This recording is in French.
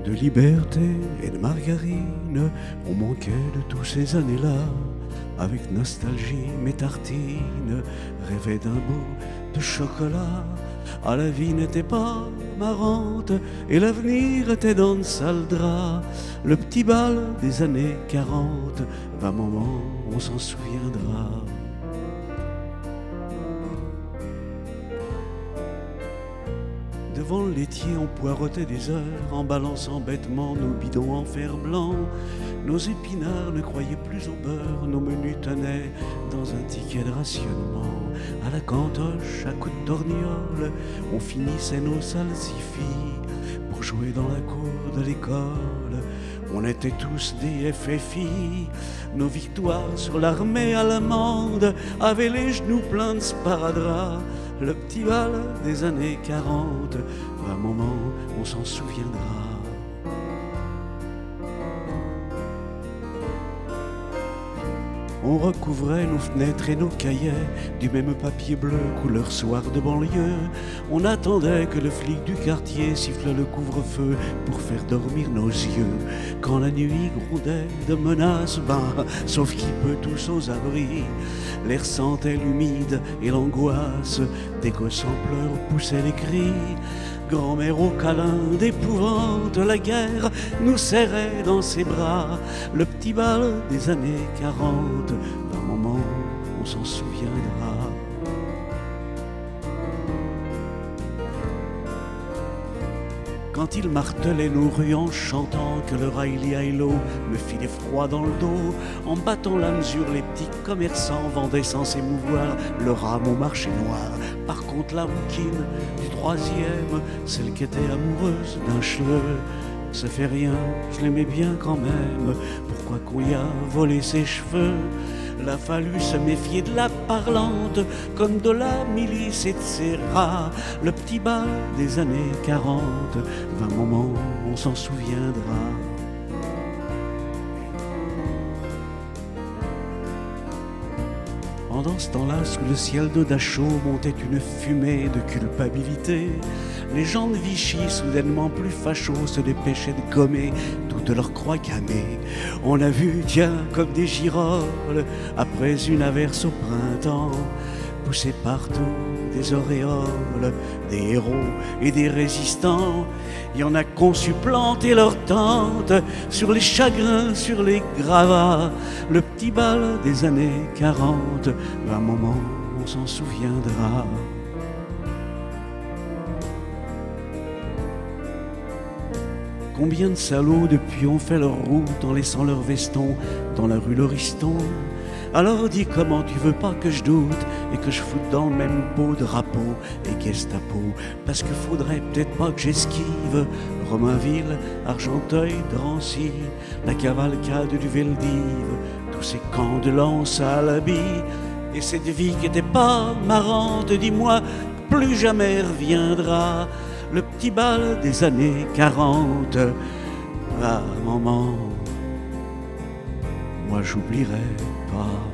De liberté et de margarine, on manquait de tous ces années-là. Avec nostalgie, mes tartines rêvaient d'un bout de chocolat. Ah, la vie n'était pas marrante et l'avenir était dans le sale drap. Le petit bal des années 40, va moment, on s'en souviendra. Devant le laitier, on poireautait des heures en balançant bêtement nos bidons en fer blanc. Nos épinards ne croyaient plus au beurre, nos menus tenaient dans un ticket de rationnement. À la cantoche, à coups de torgnole, on finissait nos salsifis pour jouer dans la cour de l'école. On était tous des FFI. Nos victoires sur l'armée allemande avaient les genoux pleins de sparadrap. Le petit bal des années 40, un moment, on s'en souviendra. On recouvrait nos fenêtres et nos cahiers du même papier bleu couleur soir de banlieue. On attendait que le flic du quartier siffle le couvre-feu pour faire dormir nos yeux. Quand la nuit grondait de menaces, sauf qui peut tous aux abris. L'air sentait l'humide et l'angoisse, des gosses en pleurs poussaient les cris. Grand-mère au câlin d'épouvante, la guerre nous serrait dans ses bras. Le petit bal des années 40, d'un moment on s'en souviendra. Quand il martelait nos rues en chantant que le Riley Hilo me filait froid dans le dos, en battant la mesure, les petits commerçants vendaient sans s'émouvoir leur âme au marché noir. Par contre, la rouquine du troisième, celle qui était amoureuse d'un cheveu, ça fait rien, je l'aimais bien quand même. Pourquoi qu'on y a volé ses cheveux? L'a fallu se méfier de la parlante comme de la milice et de ses rats. Le petit bal des années 40, d'un moment on s'en souviendra. Pendant ce temps-là, sous le ciel de Dachau montait une fumée de culpabilité. Les gens de Vichy, soudainement plus fachos, se dépêchaient de gommer toutes leurs croix gammées. On a vu, tiens, comme des girolles, après une averse au printemps, pousser partout des auréoles, des héros et des résistants. Il y en a qu'on su planter leur tente sur les chagrins, sur les gravats. Le petit bal des années 40, un moment on s'en souviendra. Combien de salauds depuis ont fait leur route en laissant leur veston dans la rue Lauriston. Alors dis comment tu veux pas que je doute et que je foute dans le même pot drapeau et Gestapo. Parce que faudrait peut-être pas que j'esquive Romainville, Argenteuil, Drancy, la cavalcade du Veldive, tous ces camps de lance à l'habit. Et cette vie qui était pas marrante, dis-moi, plus jamais reviendra. Le petit bal des années 40, ah maman, moi j'oublierai pas.